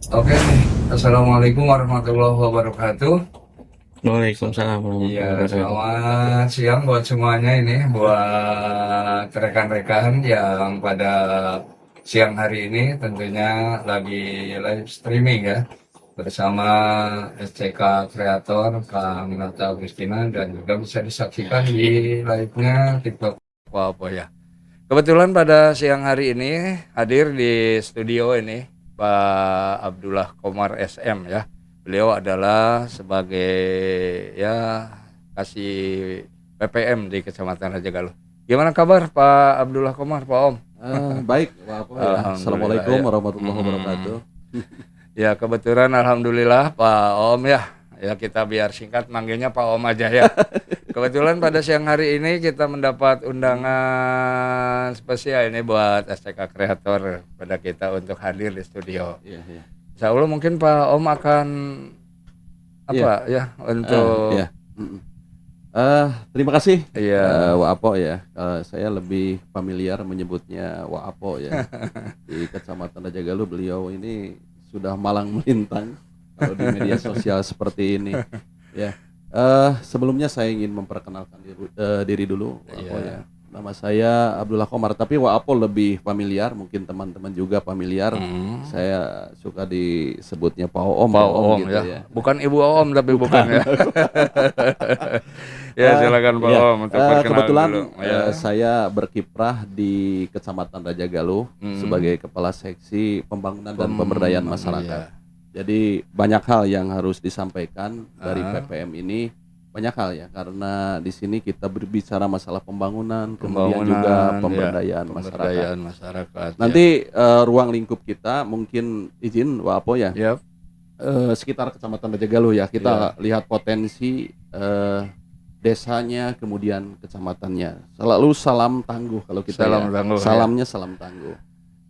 Oke, Assalamualaikum warahmatullahi wabarakatuh. Waalaikumsalam Iya, warahmatullahi wabarakatuh. selamat siang buat semuanya ini, buat rekan-rekan yang pada siang hari ini tentunya lagi live streaming ya, bersama SCK Kreator, Kang Nata Agustina, dan juga bisa disaksikan di live-nya TikTok apa ya. Kebetulan pada siang hari ini hadir di studio ini Pak Abdullah Komar SM ya. Beliau adalah sebagai ya kasih PPM di Kecamatan Rajagaluh. Gimana kabar Pak Abdullah Komar, Pak Om? Baik, ya. Alhamdulillah Assalamualaikum ya. warahmatullahi wabarakatuh. Ya kebetulan alhamdulillah Pak Om ya. Ya kita biar singkat manggilnya Pak Om aja ya. Kebetulan pada siang hari ini kita mendapat undangan spesial ini buat SCK Kreator pada kita untuk hadir di studio. Iya, iya. Insya Allah mungkin Pak Om akan apa ya untuk Iya. Terima kasih iya Waapo ya. Saya lebih familiar menyebutnya Waapo ya. Di Kecamatan Rajagaluh beliau ini sudah malang melintang kalau di media sosial seperti ini. Ya. Sebelumnya saya ingin memperkenalkan diri dulu Waapo Iya. ya. Nama saya Abdullah Komar, tapi Waapo lebih familiar, mungkin teman-teman juga familiar. Saya suka disebutnya Pak Om, Pak Om gitu ya. Bukan Ibu Om tapi bukan ya. Ya silakan Pak Iya. Om untuk perkenalan Kebetulan dulu. Ya. saya berkiprah di Kecamatan Rajagaluh sebagai Kepala Seksi Pembangunan dan Pemberdayaan Masyarakat. Iya. Jadi banyak hal yang harus disampaikan dari PPM ini, banyak hal ya, karena di sini kita berbicara masalah pembangunan, kemudian juga Pembangunan, pemberdayaan ya, masyarakat. pemberdayaan masyarakat. Nanti ruang lingkup kita mungkin izin Waapo ya, ya. Yap. sekitar Kecamatan Rajagaluh ya, kita lihat potensi desanya, kemudian kecamatannya. Selalu salam tangguh kalau kita Salam ya. tangguh, Salamnya salam tangguh.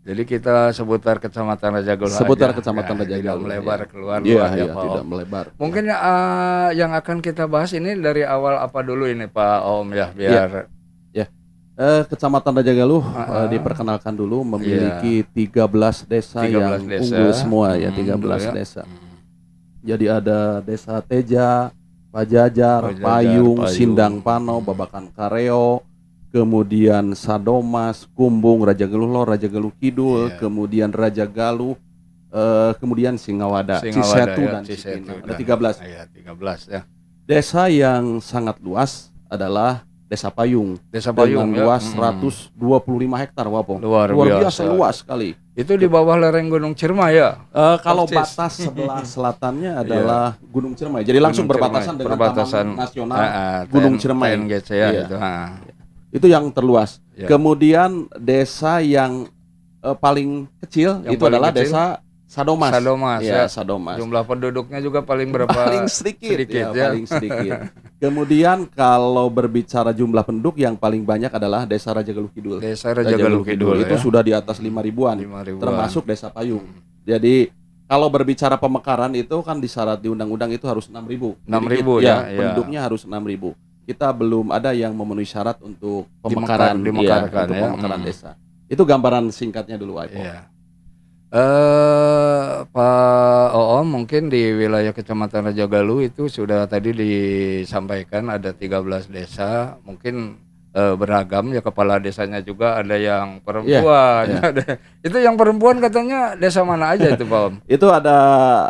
Jadi kita seputar Kecamatan Rajagaluh Seputar aja. Kecamatan Ya, Rajagaluh. tidak melebar keluar Iya, luar ya, iya, Pak tidak Om. melebar. Mungkin yang akan kita bahas ini dari awal apa dulu ini Pak Om ya biar Kecamatan Rajagaluh diperkenalkan dulu memiliki 13 desa 13 yang desa. unggul semua ya, 13 Unggul ya. desa. Jadi ada Desa Teja, Pajajar, Payung, Sindang Pano, Babakan Kareo, kemudian Sadomas, Kumbung, Rajagaluh Lor, Rajagaluh Kidul, kemudian Rajagaluh, kemudian Singawada, Cisetu ya, dan Cisetu Cipinang. Ada dan- 13. Iya, 13 ya. Desa yang sangat luas adalah Desa Payung. Desa Payung dengan ya. luas 125 hektar, Wapo. Luar biasa biasa. luas sekali. Itu di bawah lereng Gunung Ciremai ya. Kalau Persis. batas sebelah selatannya adalah Gunung Ciremai. Jadi langsung Gunung berbatasan Ciremai, dengan perbatasan, Taman Nasional TN Gunung Ciremai. TNGC ya Iya. itu. Itu yang terluas. Ya. Kemudian desa yang paling kecil Yang itu paling adalah kecil? desa Sadomas. Sadomas Ya, ya. Sadomas. Jumlah penduduknya juga paling berapa? Paling sedikit ya. paling sedikit. Kemudian kalau berbicara jumlah penduduk yang paling banyak adalah Desa Rajagaluh Kidul. Desa Rajagaluh Kidul itu ya. sudah di atas 5 ribuan, 5 ribuan. termasuk Desa Payung. Jadi kalau berbicara pemekaran itu kan disyarat di undang-undang itu harus 6.000. 6.000 Jadi, ya, ya. penduduknya harus 6.000. Kita belum ada yang memenuhi syarat untuk pemekaran, dimekarkan untuk ya. pemekaran desa. Itu gambaran singkatnya dulu, Aipo. Iya. Pak Oom mungkin di wilayah Kecamatan Rajagaluh itu sudah tadi disampaikan ada 13 desa, mungkin beragam ya, kepala desanya juga ada yang perempuan. Iya. Ada- Itu yang perempuan katanya desa mana aja itu Pak Om? Itu ada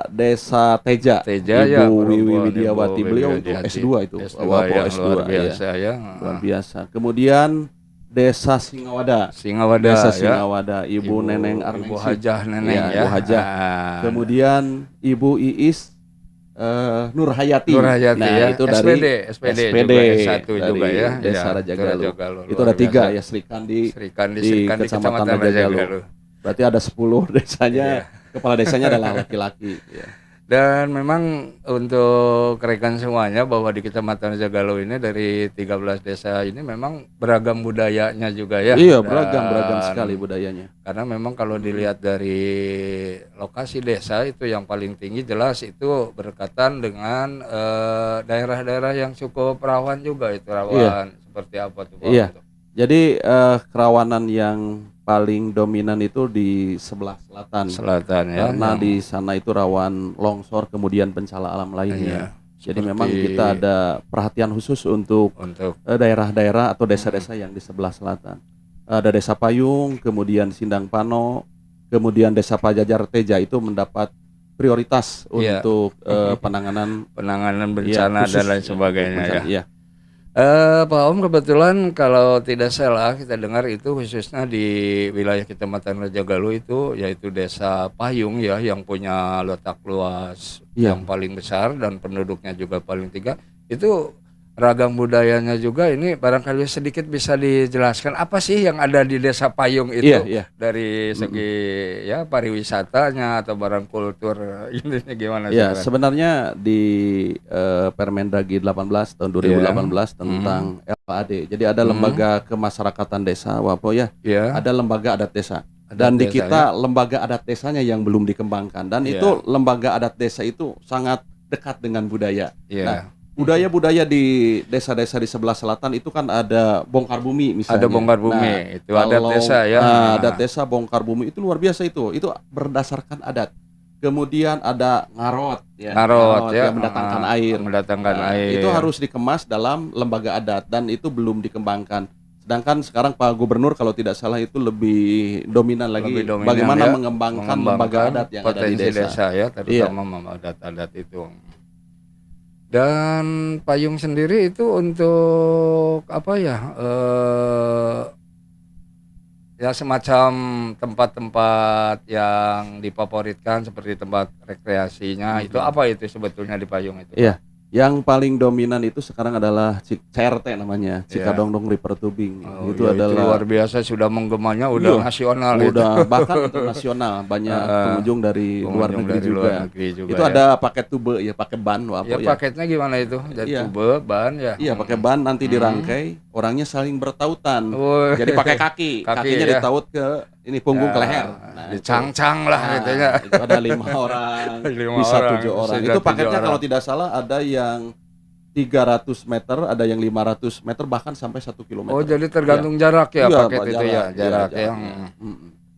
Desa Teja, Teja Ibu ya, Wiwi perempuan, Widiawati. Ibu Beliau Wiwi itu Widiawati. S2 itu, S2 Wapo yang S2 luar ya. biasa ya. Luar biasa. Kemudian Desa Singawada, Singawada Desa ya. Singawada, Ibu Neneng Arningsih. Ibu Hajah Neneng Iya, ya. Ibu Hajah. Ah. Kemudian Ibu Iis Nur Hayati. Nur Hayati nah, ya. itu dari SPD SPD juga S1 dari juga ya. Desa Ya, Rajagaluh. Itu luar ada 3 biasa. ya, Sri Kandi Sri Kandi di di Kecamatan Kecamatan Rajagaluh. Rajagaluh. Berarti ada 10 desanya, Iya. kepala desanya adalah laki-laki. Ya. Dan memang untuk rekan semuanya bahwa di Kecamatan Jagalau ini dari 13 desa ini memang beragam budayanya juga ya. Iya, beragam sekali Dan budayanya. karena memang kalau dilihat dari lokasi desa itu yang paling tinggi jelas itu berdekatan dengan daerah-daerah yang cukup rawan juga itu Iya, rawan seperti apa tuh Pak iya. untuk Jadi kerawanan yang paling dominan itu di sebelah selatan. selatan ya Karena yang di sana itu rawan longsor kemudian bencana alam iya lainnya. Jadi seperti memang kita ada perhatian khusus untuk untuk daerah-daerah atau mm, desa-desa yang di sebelah selatan. Ada Desa Payung, kemudian Sindang Pano, kemudian Desa Pajajar Teja itu mendapat prioritas iya untuk penanganan penanganan ya bencana dan khusus lain ya untuk sebagainya ya. bencana. Iya, Pak Om kebetulan kalau tidak salah kita dengar itu khususnya di wilayah Kecamatan Rajagaluh itu yaitu Desa Payung ya yang punya letak luas iya, yang paling besar dan penduduknya juga paling tiga itu ragam budayanya juga ini barangkali sedikit bisa dijelaskan apa sih yang ada di Desa Payung iya, itu iya. dari Mm-mm. segi ya pariwisatanya atau barang kultur intinya gimana Ya, silakan. sebenarnya di Permendagri 18 tahun Ya, 2018 tentang LPAD. Jadi ada hmm, lembaga kemasyarakatan desa, Wapo ya. ya Ada lembaga adat desa. ada Dan di desa ya, kita lembaga adat desanya yang belum dikembangkan. Dan itu ya, lembaga adat desa itu sangat dekat dengan budaya. Nah, ya. budaya-budaya di desa-desa di sebelah selatan itu kan ada bongkar bumi Ada misalnya. bongkar Nah, bumi, itu adat kalau desa ya. adat desa bongkar bumi itu luar biasa itu. Itu berdasarkan adat. Kemudian ada ngarot ya, Ngarot ngarot ya, yang mendatangkan air. mendatangkan Nah, itu air. harus dikemas dalam lembaga adat dan itu belum dikembangkan. Sedangkan sekarang Pak Gubernur kalau tidak salah itu lebih dominan Lebih lagi dominan bagaimana ya, mengembangkan lembaga mengembangkan adat yang ada di potensi desa. desa ya, Iya, terutama adat-adat itu. Dan payung sendiri itu untuk apa ya? Ya semacam tempat-tempat yang difavoritkan seperti tempat rekreasinya. Itu mm-mm. apa itu sebetulnya di payung itu, Pak? Iya. Yang paling dominan itu sekarang adalah CRT namanya, Ya. Cikadongdong River Tubing. Oh Itu ya itu luar adalah biasa sudah menggemanya udah iya, nasional itu. udah bahkan internasional, banyak Heeh. pengunjung dari luar Pengunjung negeri dari juga. luar negeri juga Itu ya. ada paket tube ya, pakai ban Ya apa ya. paketnya gimana itu? Dari Iya, tube, ban ya. iya pakai ban nanti Hmm. dirangkai, orangnya saling bertautan. Oh, Jadi pakai kaki, kaki kakinya ya. ditaut ke ini punggung ke leher. Ya, Nah, itu dicang-cang lah gitu ya. itu ada 5 orang, 5 bisa orang, 7 orang. sudah Itu 7 paketnya orang. kalau tidak salah ada yang 300 meter, ada yang 500 meter bahkan sampai 1 Oh, kilometer. jadi Iya, tergantung jarak ya iya paket Pak, itu ya, iya jarak yang jaraknya.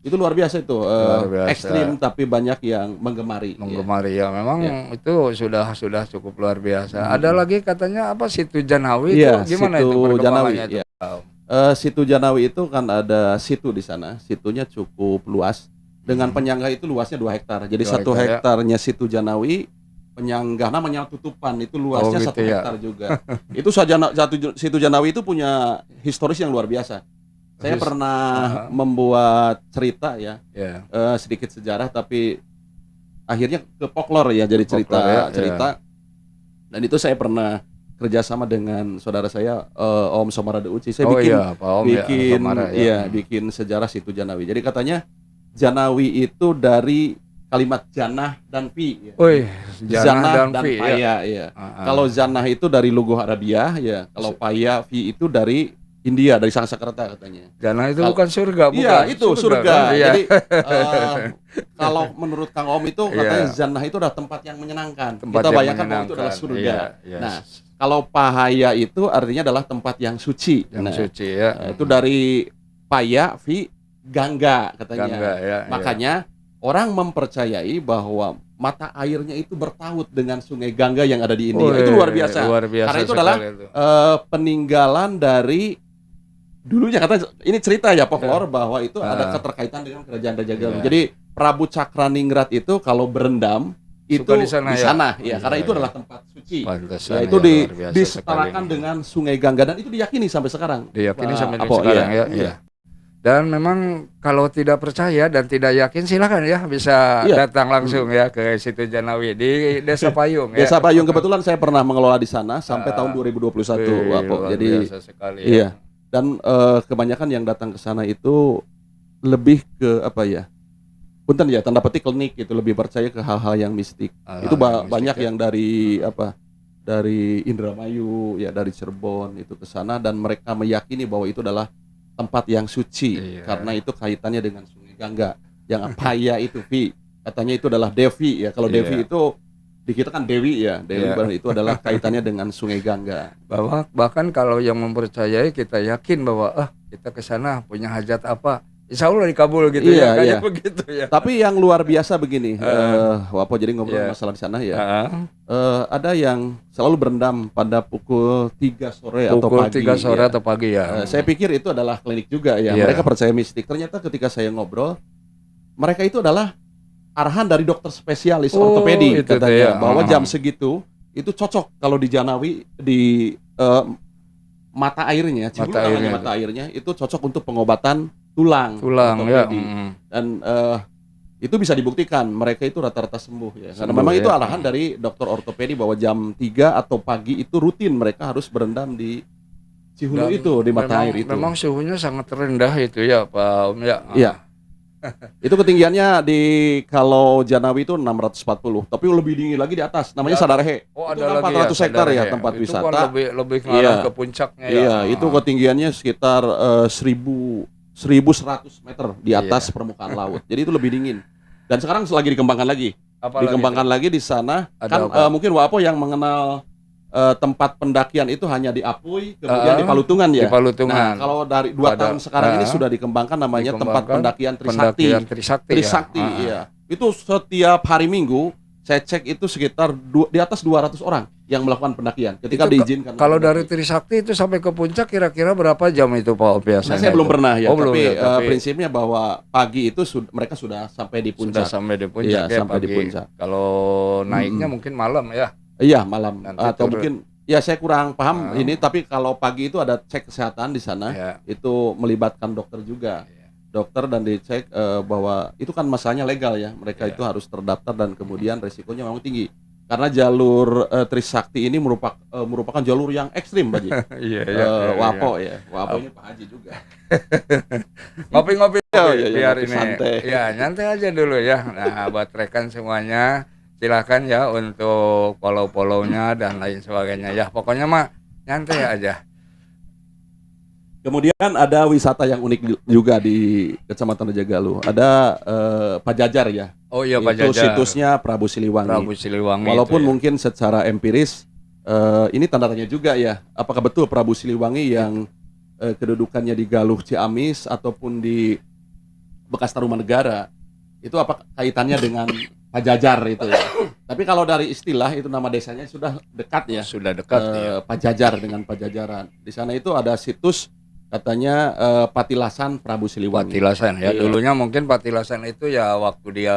Itu luar biasa itu, luar biasa ekstrim tapi banyak yang menggemari. Iya, menggemari ya. Memang iya. itu sudah cukup luar biasa. Ada Mm-mm. lagi katanya apa situ Janawi itu Iya, gimana situ itu Janawi. perkembangannya itu? Iya. Situ Janawi itu kan ada situ di sana. Situnya cukup luas. Dengan Hmm, penyangga itu luasnya 2 hektar. Jadi 2 1 hektar ya. hektarnya situ Janawi, penyangga namanya tutupan itu Oh luasnya 1 gitu ya. hektar juga. Itu situ Janawi itu punya historis yang luar biasa. Saya His- pernah Aha, membuat cerita ya, ya. sedikit sejarah tapi akhirnya ke folklore ya, jadi Folklore ya, ya. cerita. Dan itu saya pernah kerjasama dengan saudara saya, Om Somarade Uci. Saya Oh bikin iya, Pak Om ya, bikin Samara ya. iya bikin sejarah situ Janawi. Jadi katanya Janawi itu dari kalimat janah dan fi ya. Wih, Janah dan Fi ya. paya ya. Ah, Kalau janah itu dari lugu Arabia ya, kalau paya fi itu dari India, dari Sanskerta katanya. Janah itu Kal- bukan surga, Iya, bukan itu surga. kan? Iya. Jadi kalau menurut Kang Om itu katanya Iya, jannah itu adalah tempat yang menyenangkan. tempat Kita yang bayangkan bahwa itu adalah menyenangkan. surga. Iya, iya. Nah, kalau pahaya itu artinya adalah tempat yang suci. Yang Nah, suci ya. itu dari paya fi gangga katanya. Gangga ya. Makanya orang mempercayai bahwa mata airnya itu bertaut dengan sungai Gangga yang ada di India. Itu luar biasa. Luar biasa Karena itu sekali adalah itu. peninggalan dari dulunya, kata ini cerita ya folklore bahwa itu ada Ah. keterkaitan dengan kerajaan Raja Galuh. Iya. Jadi Prabu Cakraningrat itu kalau berendam itu Suka di sana di ya? sana ya, karena Iya, itu iya. adalah tempat suci. Pantesan Ya, ya, itu luar biasa disetarakan sekali. dengan Sungai Gangga dan itu diyakini sampai sekarang. Diyakini Pak sampai Apo, sekarang iya, ya. iya. Iya. Dan memang kalau tidak percaya dan tidak yakin silakan ya bisa Iya. datang langsung ya ke situ Janawi di Desa Payung ya. Desa Payung kebetulan saya pernah mengelola di sana sampai Ah. tahun 2021, Wih, Apo. luar Jadi biasa sekali ya. iya. Dan kebanyakan yang datang ke sana itu lebih ke apa ya? punten ya, tanda petik klinik itu lebih percaya ke hal-hal yang mistik. Itu Hal-hal yang banyak mistik ya. yang dari apa? Dari Indramayu ya, dari Cirebon itu ke sana, dan mereka meyakini bahwa itu adalah tempat yang suci Iya. karena itu kaitannya dengan Sungai Gangga. Yang Paya itu, Vi, katanya itu adalah Devi ya. Kalau Iya. Devi itu di kita kan Dewi ya, Dewi Iya. itu adalah kaitannya dengan Sungai Gangga. Bahkan kalau yang mempercayai, kita yakin bahwa kita ke sana punya hajat apa, insya Allah dikabul gitu Iya, ya, kayak iya. begitu ya. Tapi yang luar biasa begini, Wapo jadi ngobrol Iya. masalah di sana ya. Heeh. Ada yang selalu berendam pada pukul 3 sore atau Pukul pagi. 3 sore ya. atau pagi ya. Saya pikir itu adalah klinik juga ya. Iya. Mereka percaya mistik. Ternyata ketika saya ngobrol, mereka itu adalah arahan dari dokter spesialis ortopedi itu katanya, ya. bahwa jam segitu itu cocok kalau di Janawi di mata airnya, Cibulu Mata namanya airnya mata airnya itu cocok untuk pengobatan tulang ya. ortopedi. Dan itu bisa dibuktikan mereka itu rata-rata sembuh ya. Karena Sembuh, memang ya. itu arahan dari dokter ortopedi bahwa jam 3 atau pagi itu rutin mereka harus berendam di Cihulu Dan itu, di mata air itu. Memang suhunya sangat rendah itu ya Pak Om ya. Iya. Itu ketinggiannya di kalau Janawi itu 640, tapi lebih tinggi lagi di atas. Namanya Ya. Sadarahe. Oh, Itu ada kan lagi 400 hektar ya Sadarahe. tempat Itu wisata. kan lebih ngarah Iya. ke puncaknya ya. Iya, itu ketinggiannya sekitar 1100 meter di atas permukaan laut. Jadi itu lebih dingin. Dan sekarang lagi dikembangkan lagi. Dikembangkan lagi di sana. Ada Kan mungkin Wapo yang mengenal tempat pendakian itu hanya di Apuy, kemudian di Palutungan ya. Di Palutungan. Nah, kalau dari 2 tahun sekarang ini sudah dikembangkan namanya tempat pendakian Trisakti. Trisakti, ya. iya. Itu setiap hari Minggu saya cek itu sekitar di atas 200 orang yang melakukan pendakian ketika Itu diizinkan. Kalau dari Trisakti itu sampai ke puncak kira-kira berapa jam itu Pak Om biasanya? Saya belum pernah ya, belum tapi, ya, tapi prinsipnya bahwa pagi itu mereka sudah sampai di puncak. sudah sampai di puncak Iya, ya sampai pagi. di puncak. Kalau naiknya mungkin malam ya. Iya, malam. Nanti Atau turun. mungkin ya saya kurang paham ini, tapi kalau pagi itu ada cek kesehatan di sana. Ya. Itu melibatkan dokter juga. Dokter dan dicek bahwa itu kan masalahnya legal ya. Mereka itu harus terdaftar dan kemudian resikonya memang tinggi. Karena jalur Trisakti ini merupakan jalur yang ekstrim, Pak Haji. Iya, Wapo ya. Waponya Pak Haji juga. Ngopi-ngopi Iya, biar ngopi ini. santai. Ya, nyantai aja dulu ya. Nah, buat rekan semuanya silakan ya untuk follow-follownya dan lain sebagainya ya. Pokoknya mah nyantai aja. Kemudian ada wisata yang unik juga di Kecamatan Rajagaluh. Ada Pajajar ya. Oh iya Pak Itu Jajar. situsnya Prabu Siliwangi. Prabu Siliwangi. Walaupun itu ya. mungkin secara empiris ini tanda tanya juga ya. Apakah betul Prabu Siliwangi yang kedudukannya di Galuh Ciamis ataupun di bekas Tarumanegara itu apa kaitannya dengan Pajajar itu ya. Tapi kalau dari istilah itu nama desanya sudah dekat ya. Sudah dekat ya. Pajajar dengan Pajajaran. Di sana itu ada situs katanya Patilasan Prabu Siliwangi. Patilasan ya. Iya. Dulunya mungkin Patilasan itu ya waktu dia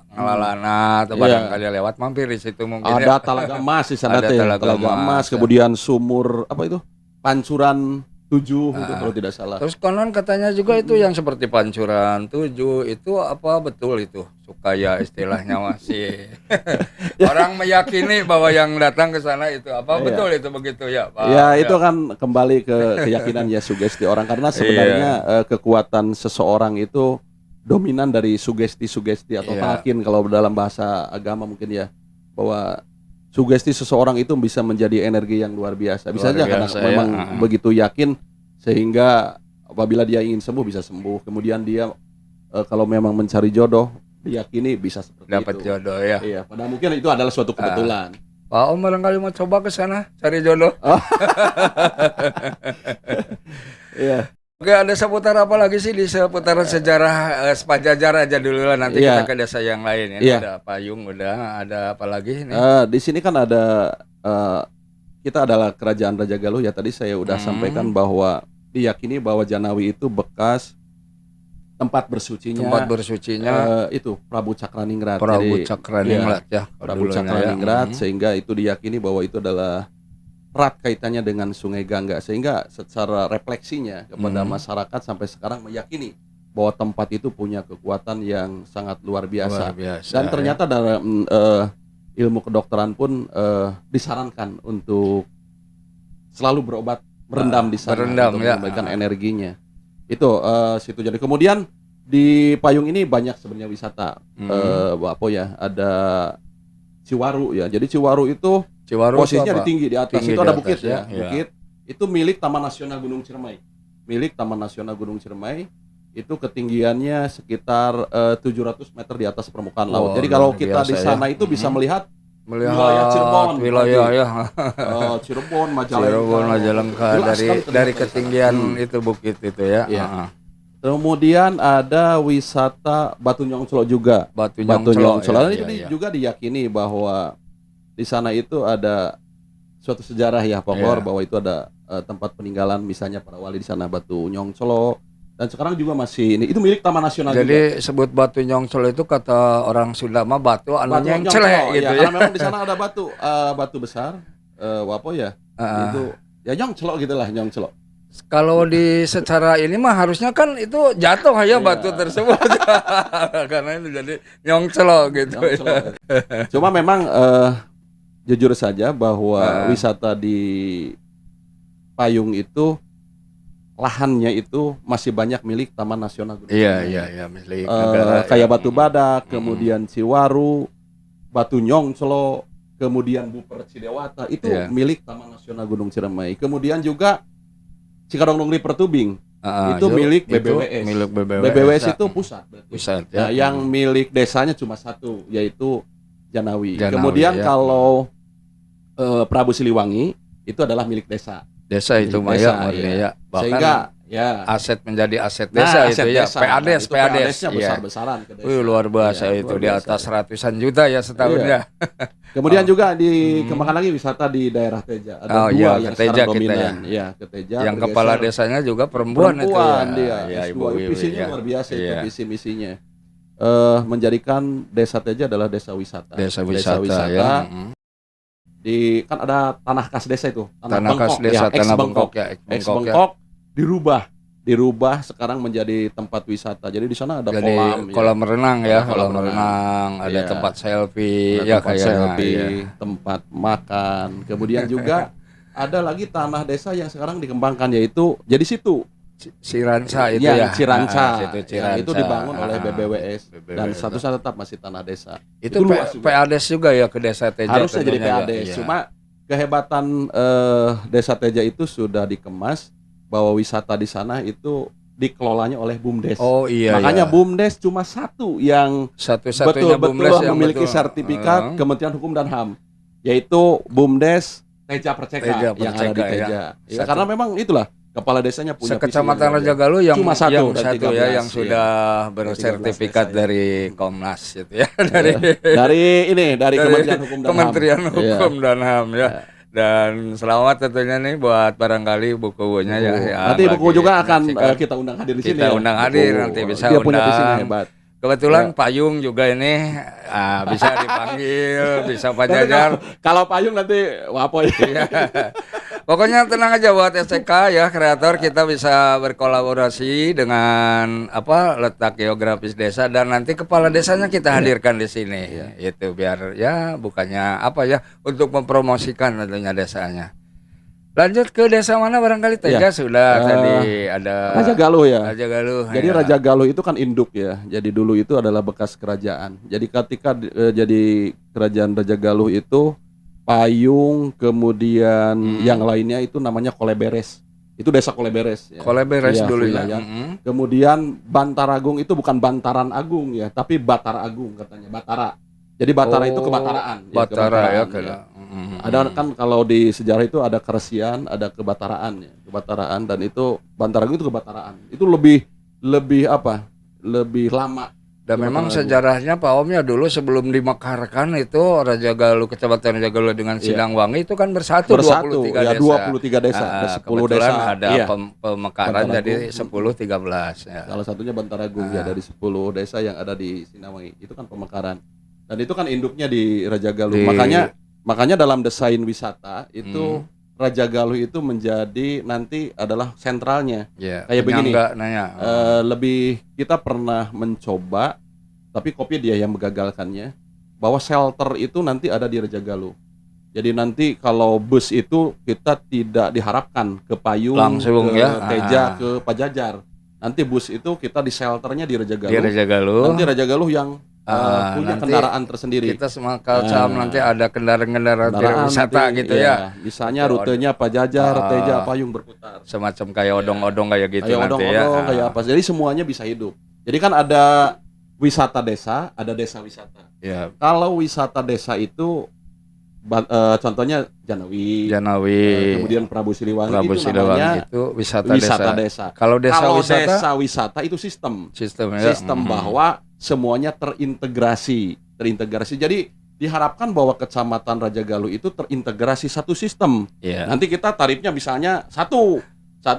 ngalalana atau Iya. barangkali lewat mampir di situ mungkin Ada ya. Talaga Emas di sana Ada teh. Talaga Talaga Emas, Emas, ya. kemudian sumur apa itu? Pancuran 7 itu kalau tidak salah. Terus konon katanya juga itu yang seperti Pancuran 7 itu apa betul itu? Sukaya istilahnya masih. Orang meyakini bahwa yang datang ke sana itu apa Iya. betul itu begitu ya, Pak? Ya itu kan kembali ke keyakinan ya, sugesti orang, karena sebenarnya kekuatan seseorang itu dominan dari sugesti-sugesti atau Iya. talqin kalau dalam bahasa agama mungkin ya, bahwa sugesti seseorang itu bisa menjadi energi yang luar biasa. Bisa Luar saja karena biasa, memang ya. begitu yakin sehingga apabila dia ingin sembuh bisa sembuh. Kemudian dia kalau memang mencari jodoh diyakini bisa seperti Dapat itu. jodoh ya. Iya, padahal mungkin itu adalah suatu kebetulan. Pak Om barangkali mau coba ke sana cari jodoh. Iya. Oke, ada seputar apa lagi sih di seputaran sejarah Pajajar aja dulu lah, nanti Iya. kita ke desa yang lain. Ini Iya. ada payung, udah ada apa lagi ini? Di sini kan ada kita adalah kerajaan Rajagaluh ya, tadi saya udah sampaikan bahwa diyakini bahwa Janawi itu bekas tempat bersucinya itu Prabu Cakraningrat. Prabu Jadi, Cakraningrat ya. Prabu dulunya Cakraningrat, sehingga itu diyakini bahwa itu adalah erat kaitannya dengan Sungai Gangga, sehingga secara refleksinya kepada masyarakat sampai sekarang meyakini bahwa tempat itu punya kekuatan yang sangat luar biasa. Luar biasa. Dan ternyata dalam ilmu kedokteran pun disarankan untuk selalu berobat merendam di sana berendam, untuk ya. mengembalikan energinya. Itu situ. Jadi kemudian di Payung ini banyak sebenarnya wisata. Hmm. Apa ya? Ada Ciwaru ya. Jadi Ciwaru itu Ciwaru itu posisinya apa? di tinggi di atas. Tinggi Itu di ada atas bukit ya, ya. iya. Bukit itu milik Taman Nasional Gunung Ciremai. Milik Taman Nasional Gunung Ciremai itu ketinggiannya sekitar 700 meter di atas permukaan laut. Wow, Jadi kalau luar kita biasa di sana ya. itu bisa melihat Melihat wilayah Cirebon, wilayah tadi. ya. Cirebon, Majalengka. Cirebon Majalengka Jelas dari sekali terlihat dari dari ketinggian sana. itu bukit itu ya. Iya. Heeh. Kemudian ada wisata Batu Nyongclo juga. Batu Batu Nyongclo, Nyongclo. ya, Dan ya, itu ya. juga diyakini bahwa di sana itu ada suatu sejarah ya folklore Iya. bahwa itu ada tempat peninggalan misalnya para wali di sana Batu Nyongclo. Dan sekarang juga masih ini itu milik Taman Nasional juga. Jadi sebut Batu Nyongclo itu kata orang Sunda mah batu anu Batu nyengcele Nyongclo, gitu ya, ya. karena memang di sana ada batu besar, apa ya? Heeh. Itu ya Nyongclo gitulah Nyongclo. Kalau di secara ini mah harusnya kan itu jatuh aja Iya. batu tersebut. Karena itu jadi nyongcelo gitu. Nyongclo. Cuma memang jujur saja bahwa Heeh. wisata di Payung itu lahannya itu masih banyak milik Taman Nasional Gunung Iya, Ciremai. iya, iya, milik negara. Kayak ya. Batu Badak, kemudian Ciwaru, Batu Nyongclo, kemudian Buper Cidewata itu Iya. milik Taman Nasional Gunung Ciremai. Kemudian juga Cikadong River Tubing Heeh, itu milik itu BBWS. milik BBWS. BBWS itu pusat berarti. pusat Nah, ya. yang milik desanya cuma satu yaitu Janawi. Janawi, Kemudian ya. kalau Prabu Siliwangi itu adalah milik desa. Desa itu Milik mah desa, ya, murni iya. ya. Bahkan Sehingga ya aset menjadi aset desa itu aset ya. desa. PADES, Itu PADES. PADES-nya Iya. besar-besaran ke desa. Wih, luar biasa Iya, itu luar di biasa. atas ratusan juta ya setahun Iya. ya. Kemudian Oh. juga dikembangkan lagi wisata di daerah Teja. Ada Oh, dua iya, yang ke Teja sekarang kita dominan. Ya, ke Teja. Yang bergeser. kepala desanya juga perempuan itu ya. Dia, Ya, S2. Ibu Wiwi Visinya ya. luar biasa itu Iya. visi misinya. Menjadikan desa Teja adalah desa wisata. Desa wisata ya. Mm-mm. Di kan ada tanah kas desa itu, Tanah kas Bengkok, desa, ya, tanah ex-Bengkok. Bengkok ya, Ex ex-Bengkok ya. Bengkok dirubah sekarang menjadi tempat wisata. Jadi di sana ada Jadi kolam, kolam renang ya, Ada kolam kolam renang, ada Iya. tempat selfie ada ya tempat kayaknya. selfie, Ya. tempat makan. Kemudian juga ada lagi tanah desa yang sekarang dikembangkan yaitu jadi situ Ciranca itu yang ya. Ciranca, Situ yang Ciranca. itu dibangun oleh Ah, BBWS dan BBWS. statusnya tetap masih tanah desa. Itu luas juga. PADES juga ya ke desa Teja. Harusnya jadi tentunya ya. PADES. Iya. Cuma kehebatan desa Teja itu sudah dikemas bahwa wisata di sana itu dikelolanya oleh BUMDes. Oh iya. Makanya ya. BUMDes cuma satu yang Satu-satunya betul-betul BUMDes yang memiliki betul. sertifikat Kementerian Hukum dan HAM, yaitu BUMDes Teja Perceka Teja yang ada di Perceka, Teja. ya. Ya, Satu. karena memang itulah kepala desanya punya visi Sekecamatan yang luar Raja biasa. Galuh yang Cuma satu yang dan satu 13, ya yang iya. sudah Dari bersertifikat 13 desa, dari Komnas gitu ya. dari dari dari Kementerian Hukum dan Kementerian HAM. Hukum Iya. dan HAM ya. Dan selamat tentunya nih buat barangkali bukunya ya. Nanti bagi buku juga akan menyaksikan. kita undang hadir di sini. Kita ya. undang hadir, Buku, nanti bisa dia punya visinya undang. hebat. Kebetulan Ya. Payung juga ini bisa dipanggil, bisa Pak Nanti Jajar. kalau Payung nanti wapo ya. Iya. Pokoknya tenang aja buat STK ya kreator, kita bisa berkolaborasi dengan letak geografis desa dan nanti kepala desanya kita hadirkan di sini. Itu biar ya bukannya untuk mempromosikan tentunya desanya. Lanjut ke desa mana barangkali Teja sudah tadi ada Raja Galuh ya. Raja Galuh. Jadi ya. Raja Galuh itu kan induk ya. Jadi dulu itu adalah bekas kerajaan. Jadi ketika jadi kerajaan Raja Galuh itu Payung, kemudian yang lainnya itu namanya Koleberes. Itu desa Koleberes. Ya. Koleberes Iya, dulu ya. wilayah. Kemudian Bantaragung itu bukan Bantaran Agung ya, tapi Batara Agung katanya. Batara. Jadi Batara itu kebataraan. Batara ya. Ada kan kalau di sejarah itu ada Keresian, ada kebataraan ya. Kebataraan dan itu Bantaragung itu kebataraan. Itu lebih lebih lama. Dan memang sejarahnya Pak Om ya dulu sebelum dimekarkan itu Raja Galuh, Kecamatan Raja Galuh dengan Sidangwangi itu kan bersatu 23 ya, desa. 23 desa, ada 10 kebetulan desa. ada Iya. pemekaran jadi Bantaragung. 10-13 ya. Salah satunya Bantaragung ya dari 10 desa yang ada di Sidangwangi. Itu kan pemekaran. Dan itu kan induknya di Raja Galuh. Makanya dalam desain wisata itu Raja Galuh itu menjadi nanti adalah sentralnya. Ya, Kayak begini. nanya. Lebih kita pernah mencoba, tapi kopi dia yang menggagalkannya, bahwa shelter itu nanti ada di Raja Galuh. Jadi nanti kalau bus itu kita tidak diharapkan ke Payung, Langsung ke ya. Teja, ke Pajajar. Nanti bus itu kita di shelternya di Raja Di Galuh. Raja Galuh. Nanti Raja Galuh yang punya nanti kendaraan tersendiri. kita semua Kalsam nanti ada kendaraan-kendaraan wisata nanti, gitu ya. Misalnya Gitu, rutenya Pajajar, Teja, Payung berputar. Semacam kayak odong-odong kayak gitu Kayak nanti ya. odong-odong, kayak apa. Jadi semuanya bisa hidup. Jadi kan ada wisata desa, ada desa wisata. Ya, Kalau wisata desa itu contohnya Janawi, Janawi, kemudian Prabu Siliwangi Prabu itu Siliwangi namanya itu wisata wisata desa. desa. Kalau Kalau desa desa wisata itu sistem sistemnya bahwa semuanya terintegrasi. Jadi diharapkan bahwa Kecamatan Raja Galuh itu terintegrasi satu sistem. ya, Nanti kita tarifnya misalnya satu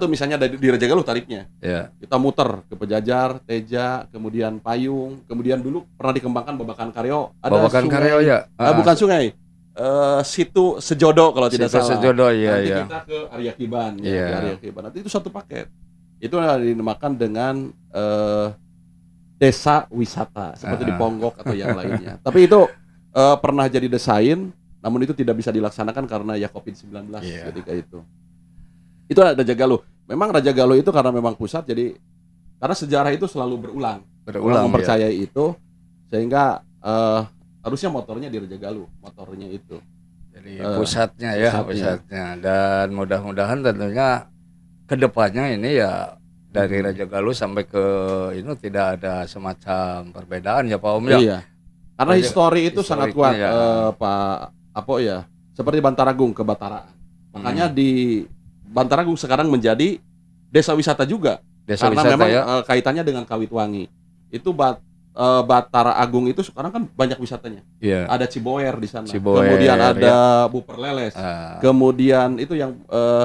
misalnya di Raja Galuh tarifnya. ya, Kita muter ke Pejajar, Teja, kemudian Payung, kemudian dulu pernah dikembangkan Babakan Karyo. Ada Babakan sungai, Karyo ya. bukan sungai. Situ Sejodo kalau tidak Situ salah. Sejodo, iya, Nanti iya. kita ke Arya Kiban, Iya. ke Arya Kiban. Nanti itu satu paket. Itu dinamakan dengan desa wisata seperti di Ponggok atau yang lainnya. Tapi itu pernah jadi desain, namun itu tidak bisa dilaksanakan karena ya COVID-19 Iya. ketika itu. Itu Raja Galuh. Memang Raja Galuh itu karena memang pusat, jadi karena sejarah itu selalu berulang. Orang mempercayai itu sehingga harusnya motornya di Raja Galuh, motornya itu. Jadi pusatnya ya, pusatnya. Dan mudah-mudahan tentunya kedepannya ini ya dari Raja Galuh sampai ke ini tidak ada semacam perbedaan ya Pak Om ya. Iya. Karena histori itu sangat kuat ya. Pak Apo ya. Seperti Bantaragung ke Bataraan. Makanya di Bantaragung sekarang menjadi desa wisata juga. Desa Karena wisata memang ya. kaitannya dengan Kawitwangi. Itu Batara Agung itu sekarang kan banyak wisatanya. Iya. Ada Ciboer di sana. Ciboer, kemudian ada ya. Buper Leles. Kemudian itu yang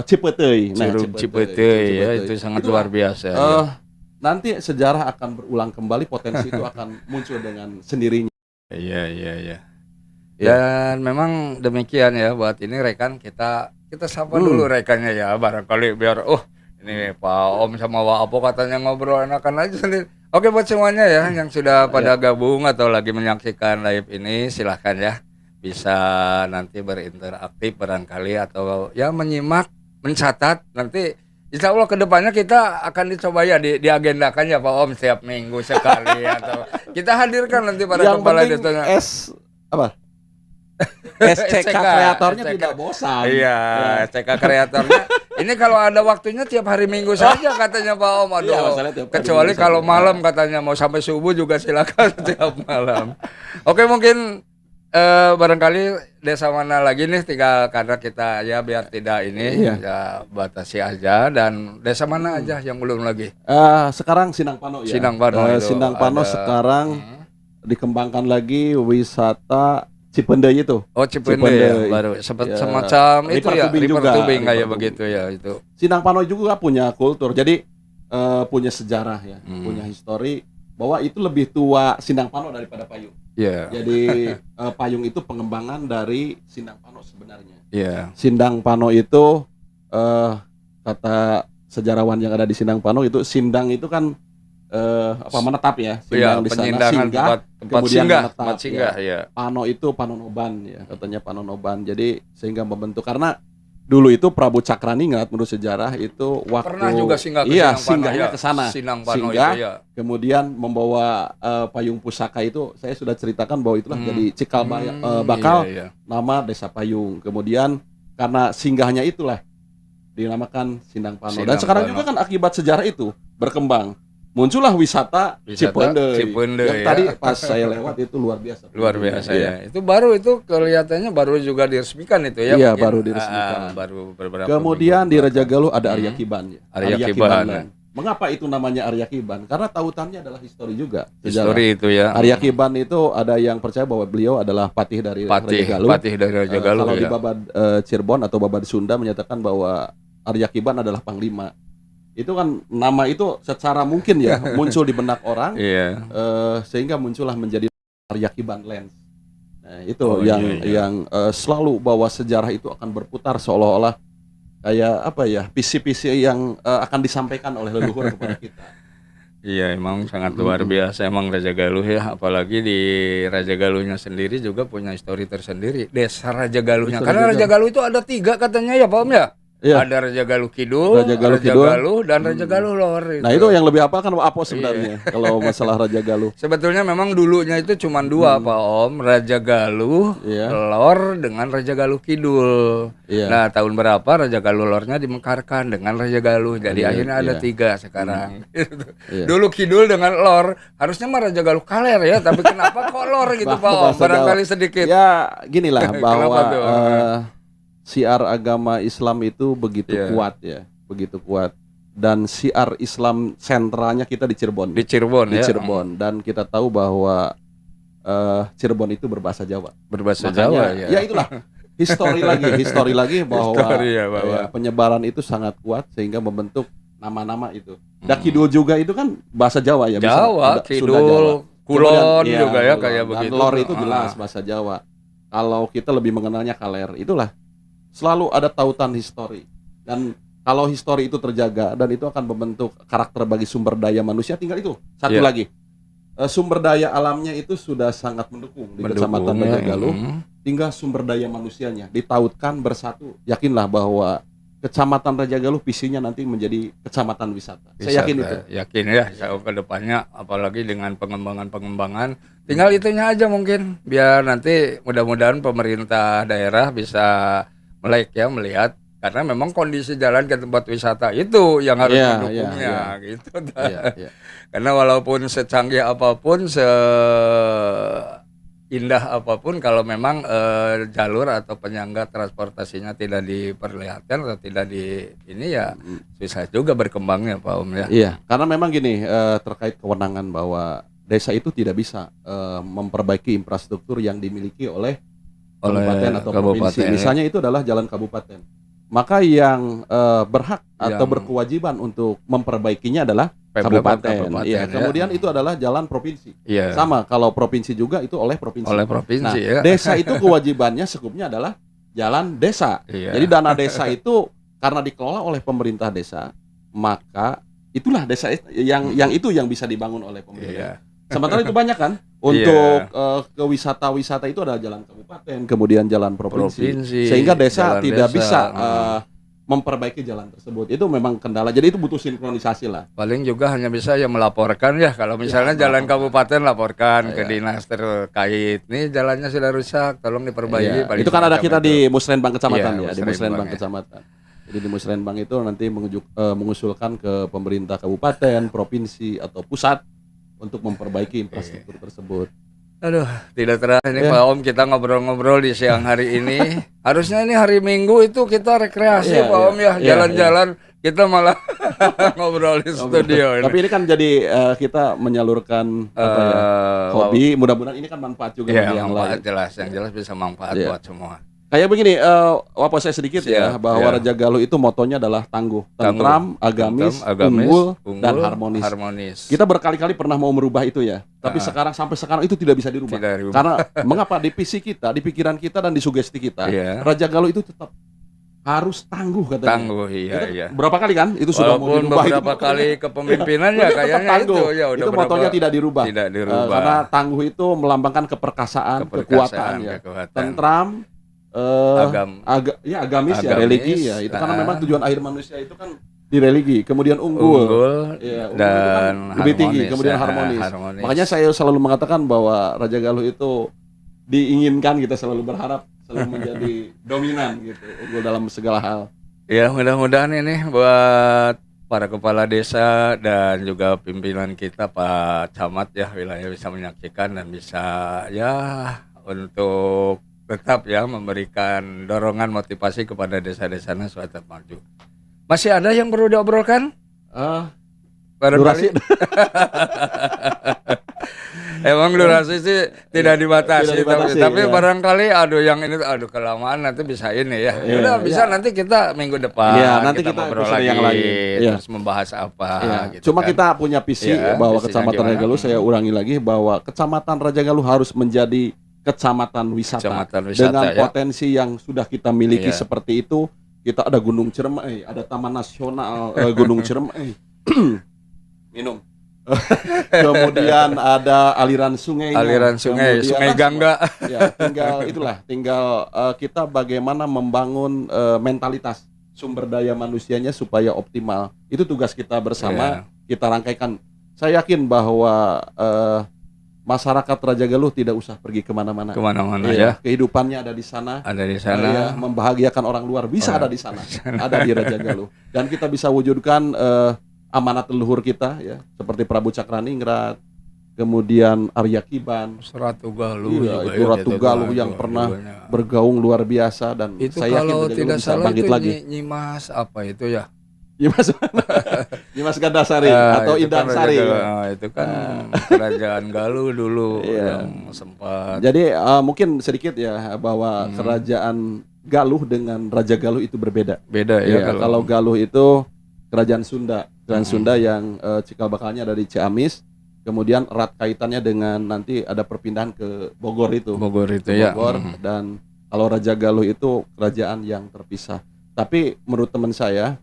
Cipeteuy. Cipeteuy ya, itu sangat luar biasa. Ya. Nanti sejarah akan berulang kembali, potensi itu akan muncul dengan sendirinya. Iya. Dan memang demikian ya buat ini rekan kita sapa dulu rekannya ya barangkali biar ini Pak Om sama Wak Apo katanya ngobrol enakan aja sendiri. Oke buat semuanya ya yang sudah pada gabung atau lagi menyaksikan live ini silahkan ya bisa nanti berinteraktif barangkali atau ya menyimak, mencatat nanti insya Allah kedepannya kita akan dicoba ya diagendakan ya Pak Om setiap minggu sekali atau kita hadirkan nanti pada yang kepala penting desanya. SCK kreatornya tidak bosan. Iya, SCK kreatornya. Ini kalau ada waktunya tiap hari Minggu saja katanya Pak Om. Aduh. Iya, kecuali kalau malam katanya mau sampai subuh juga silakan tiap malam. Oke, mungkin barangkali desa mana lagi nih tinggal karena kita ya biar tidak ini ya batasi aja dan desa mana aja yang belum lagi. Sekarang Sindang Pano ya. Sindang Pano itu Sindang Pano sekarang dikembangkan lagi wisata Cipendei itu. Oh Cipendei ya, baru semacam itu ya, river tubing kayak begitu ya itu. Sindang Pano juga punya kultur, jadi punya sejarah ya, punya histori bahwa itu lebih tua Sindang Pano daripada Payung. Iya. Jadi Payung itu pengembangan dari Sindang Pano sebenarnya. Iya. Sindang Pano itu kata sejarawan yang ada di Sindang Pano itu Sindang itu kan menetap ya, Sindang di sana singgah, kemudian menetap. Ya. Pano itu Panonoban ya, katanya Panonoban. Jadi sehingga membentuk karena dulu itu Prabu Cakraningrat menurut sejarah itu waktu pernah juga singgah ke singgahnya ke sana. Singgah, ya. Kemudian membawa payung pusaka itu saya sudah ceritakan bahwa itulah jadi cikal bakal nama Desa Payung. Kemudian karena singgahnya itulah dinamakan Sindang Pano. Dan sekarang juga kan akibat sejarah itu berkembang. Muncullah wisata Cipendei. Yang tadi pas saya lewat itu luar biasa. Luar biasa ya. Itu baru itu kelihatannya baru juga diresmikan itu ya. Iya, baru diresmikan. Baru beberapa. Kemudian di Raja Galuh ada Arya Kiban ya. Arya Kiban. Mengapa itu namanya Arya Kiban? Karena tautannya adalah histori juga. Histori itu ya. Arya Kiban itu ada yang percaya bahwa beliau adalah patih dari Raja Galuh. Patih dari Raja Galuh. Kalau di Babad Cirebon atau Babad Sunda menyatakan bahwa Arya Kiban adalah panglima. Itu kan nama itu secara mungkin ya muncul di benak orang, sehingga muncullah menjadi Arya Kiban Lens. Nah, itu yang selalu bahwa sejarah itu akan berputar seolah-olah kayak apa ya, visi-visi yang akan disampaikan oleh leluhur kepada kita. Iya, emang sangat luar biasa emang Raja Galuh ya, apalagi di Raja Galuhnya sendiri juga punya histori tersendiri, Desa Raja Galuhnya. Karena Raja Galuh itu ada 3 katanya ya Pak Om ya. Iya. Ada Raja Galuh Kidul, Raja Galuh Kidul. dan Raja Galuh Lor. Nah itu yang lebih apa kan Apo sebenarnya kalau masalah Raja Galuh. Sebetulnya memang dulunya itu cuma dua Pak Om, Raja Galuh Iya. Lor dengan Raja Galuh Kidul. Iya. Nah tahun berapa Raja Galuh Lornya dimekarkan dengan Raja Galuh, jadi Iya, akhirnya ada iya. 3 sekarang. Gitu. Iya. Dulu Kidul dengan Lor, harusnya mah Raja Galuh Kaler ya, tapi kenapa kok Lor gitu Pak Om? Bahasa Barangkali Jawa. sedikit. Ya gini lah bahwa Kenapa tuh? siar agama Islam itu begitu Iya. kuat ya, begitu kuat. Dan siar Islam sentralnya kita di Cirebon. Di Cirebon Di ya. Cirebon. Dan kita tahu bahwa Cirebon itu berbahasa Jawa. Berbahasa Makanya, Jawa ya itulah histori lagi bahwa Histori ya, bahwa- ya, penyebaran itu sangat kuat sehingga membentuk nama-nama itu. Dan Kidul juga itu kan bahasa Jawa ya. bisa. Jawa, Ada Sunda Jawa. Kidul, Kulon Kemudian, iya, juga ya Kulon. kayak Dan begitu. Lor itu jelas bahasa Jawa. Kalau kita lebih mengenalnya Kaler, itulah selalu ada tautan histori. Dan kalau histori itu terjaga dan itu akan membentuk karakter bagi sumber daya manusia, tinggal itu. Satu Iya. lagi. Sumber daya alamnya itu sudah sangat mendukung di Kecamatan Mendukung ya. Raja Galuh. Tinggal sumber daya manusianya ditautkan bersatu. Yakinlah bahwa Kecamatan Raja Galuh visinya nanti menjadi kecamatan wisata. Saya yakin itu. Yakin ya, saya ke depannya apalagi dengan pengembangan-pengembangan. Tinggal itunya aja mungkin biar nanti mudah-mudahan pemerintah daerah bisa melek ya melihat karena memang kondisi jalan ke tempat wisata itu yang harus Iya, mendukungnya iya, gitu. Iya, iya. Karena walaupun secanggih apapun, seindah apapun, kalau memang jalur atau penyangga transportasinya tidak diperlihatkan atau tidak di ini ya susah juga berkembangnya Pak Om ya. Iya, karena memang gini terkait kewenangan bahwa desa itu tidak bisa memperbaiki infrastruktur yang dimiliki oleh kabupaten atau provinsi. ya. Misalnya itu adalah jalan kabupaten. Maka yang berhak atau Yang- berkewajiban untuk memperbaikinya adalah Pemprov kabupaten. Iya, ya. kemudian itu adalah jalan provinsi. Iya. Sama kalau provinsi juga itu oleh provinsi. Oleh provinsi Nah, ya. desa itu kewajibannya skupnya adalah jalan desa. Iya. Jadi dana desa itu karena dikelola oleh pemerintah desa, maka itulah desa yang itu yang bisa dibangun oleh pemerintah. Iya. Sementara itu banyak kan untuk ke wisata-wisata itu ada jalan kabupaten, kemudian jalan provinsi, Provinsi, sehingga desa jalan tidak desa. bisa memperbaiki jalan tersebut. Itu memang kendala. Jadi itu butuh sinkronisasi lah. Paling juga hanya bisa ya melaporkan ya kalau misalnya jalan kabupaten laporkan ke Iya. dinas terkait. Nih jalannya sudah rusak, tolong Iya. diperbaiki. Paling Itu kan ada semacam kita itu. di Musrenbang Kecamatan Iya, ya, di Musrenbang, Musrenbang ya. Kecamatan. Jadi di Musrenbang itu nanti mengusulkan ke pemerintah kabupaten, provinsi atau pusat untuk memperbaiki infrastruktur tersebut. Aduh, tidak terasa ini Ya. Pak Om kita ngobrol-ngobrol di siang hari ini. Harusnya ini hari Minggu itu kita rekreasi Iya, Pak iya. Om ya, Iya, jalan-jalan. Kita malah ngobrol di studio Tapi ini kan jadi kita menyalurkan apa ya, hobi. Mudah-mudahan ini kan manfaat juga Ya, bagi yang manfaat lain. jelas, yang jelas bisa manfaat Iya. buat semua. Kayak begini, wapo saya sedikit ya, Siap, bahwa iya. Raja Galuh itu motonya adalah tangguh, tentram, agamis, Agamis, unggul, dan harmonis. harmonis. Kita berkali-kali pernah mau merubah itu ya, tapi sampai sekarang itu tidak bisa dirubah. Tidak dirubah. Karena mengapa di visi kita, di pikiran kita dan di sugesti kita, Iya. Raja Galuh itu tetap harus tangguh katanya. Tangguh, iya, Itu iya. berapa kali kan? Itu sudah mau Walaupun dirubah itu beberapa motonya. kali kepemimpinan ya Itu tetap kayaknya tangguh. itu ya udah Itu motonya berapa- tidak dirubah. Tidak dirubah. Karena tangguh itu melambangkan keperkasaan, kekuatan ya. kekuatan. Tentram, agamis ya, Agamis, religi ya. Itu karena ah. memang tujuan akhir manusia itu kan di religi. Kemudian unggul. Unggul Ya, unggul dan itu kan lebih tinggi, harmonis, kemudian ya, harmonis. harmonis. Makanya saya selalu mengatakan bahwa Raja Galuh itu diinginkan, kita selalu berharap selalu menjadi dominan gitu, unggul dalam segala hal. Ya mudah-mudahan ini buat para kepala desa dan juga pimpinan kita Pak Camat ya wilayah bisa menyaksikan dan bisa ya untuk tetap ya memberikan dorongan motivasi kepada desa-desanya suatu maju. Masih ada yang perlu diobrolkan? Durasi Emang durasi sih tidak dibatasi, Tidak dibatasi, tapi ya. barangkali yang ini kelamaan nanti bisa ini ya. Iya, Udah bisa iya. nanti kita minggu depan Iya, nanti kita ngobrol episode lagi, yang lain. Iya. terus membahas apa ya. gitu Cuma kan. kita punya visi Iya, bahwa visinya Kecamatan gimana? Raja Galuh, saya ulangi lagi bahwa Kecamatan Raja Galuh harus menjadi kecamatan wisata, Kecamatan wisata, dengan ya. potensi yang sudah kita miliki Iya. seperti itu. Kita ada Gunung Ciremai, ada Taman Nasional Gunung Ciremai. Minum. Kemudian ada aliran sungai, Sungai Gangga. Ya, tinggal kita bagaimana membangun mentalitas sumber daya manusianya supaya optimal. Itu tugas kita bersama, Iya. kita rangkaikan. Saya yakin bahwa masyarakat Raja Galuh tidak usah pergi kemana-mana. Kemana-mana Iya, ya. Kehidupannya ada di sana. Ada di Ya, sana. membahagiakan orang luar bisa ada di sana, ada di Raja Galuh. Dan kita bisa wujudkan amanat leluhur kita ya, seperti Prabu Cakraningrat, kemudian Arya Kiban. Ratu Galuh Iya, juga itu ya, Ratu gitu, Galuh Ratu yang pernah dulunya. bergaung luar biasa dan Itu saya yakin kalau Raja Galuh tidak bisa salah bangkit itu lagi. Nyimas apa itu ya? Dimas Gandasari atau Itu kan Indan Raja Sari. Galuh. Ya. Itu kan kerajaan Galuh dulu Iya. yang sempat Jadi mungkin sedikit ya bahwa kerajaan Galuh dengan Raja Galuh itu berbeda. beda ya Ya, kalau Galuh itu kerajaan Sunda, Sunda yang cikal bakalnya ada di Ciamis, kemudian erat kaitannya dengan nanti ada perpindahan ke Bogor itu, Bogor itu ke ya. Bogor. Dan kalau Raja Galuh itu kerajaan yang terpisah. Tapi menurut teman saya,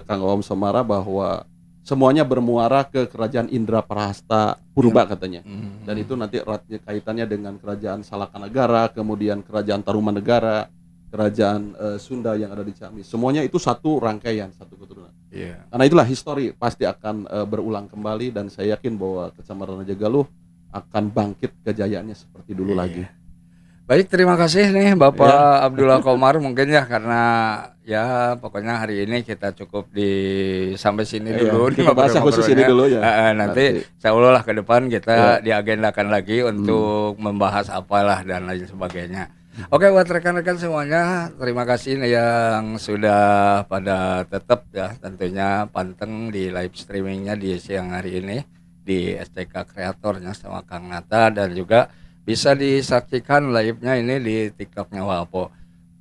Kang Om Somara, bahwa semuanya bermuara ke kerajaan Indra Prahasta Purba katanya. Dan itu nanti erat kaitannya dengan kerajaan Salakanagara, kemudian kerajaan Tarumanegara, kerajaan Sunda yang ada di Ciamis. Semuanya itu satu rangkaian, satu keturunan. Iya. Karena itulah histori pasti akan berulang kembali, dan saya yakin bahwa Kecamatan Raja Galuh akan bangkit kejayaannya seperti dulu lagi. Baik, terima kasih nih Bapak Abdullah Komar mungkin ya, karena ya pokoknya hari ini kita cukup sampai sini dulu. Kita bahas khusus ini dulu ya. Nanti saya Allah lah ke depan kita diagendakan lagi untuk membahas apalah dan lain sebagainya. Oke, buat rekan-rekan semuanya, terima kasih nih yang sudah pada tetap ya tentunya panteng di live streamingnya di siang hari ini di STK Kreatornya sama Kang Nata, dan juga bisa disaksikan live-nya ini di TikToknya Wapo.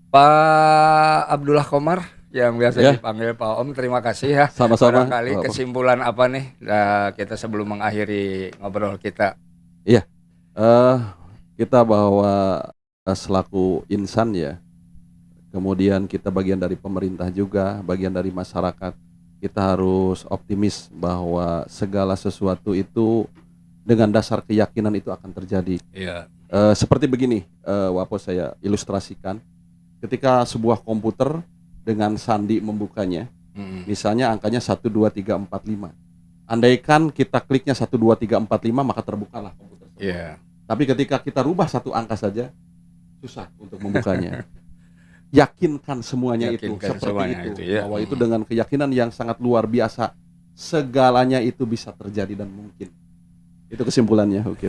Pak Abdullah Komar yang biasa dipanggil Pak Om, terima kasih ya. Sama-sama. Barangkali kesimpulan apa nih kita sebelum mengakhiri ngobrol kita? Iya, kita bahwa selaku insan ya, kemudian kita bagian dari pemerintah juga, bagian dari masyarakat, kita harus optimis bahwa segala sesuatu itu dengan dasar keyakinan itu akan terjadi. Iya. Seperti begini, Wapo saya ilustrasikan, ketika sebuah komputer dengan sandi membukanya, misalnya angkanya 1, 2, 3, 4, 5. Andaikan kita kliknya 1, 2, 3, 4, 5, maka terbukalah komputer. Iya. Tapi ketika kita rubah satu angka saja, susah untuk membukanya. Yakinkan semuanya Yakinkan itu seperti semuanya itu, ya. bahwa itu dengan keyakinan yang sangat luar biasa, segalanya itu bisa terjadi dan mungkin. Itu kesimpulannya. Oke.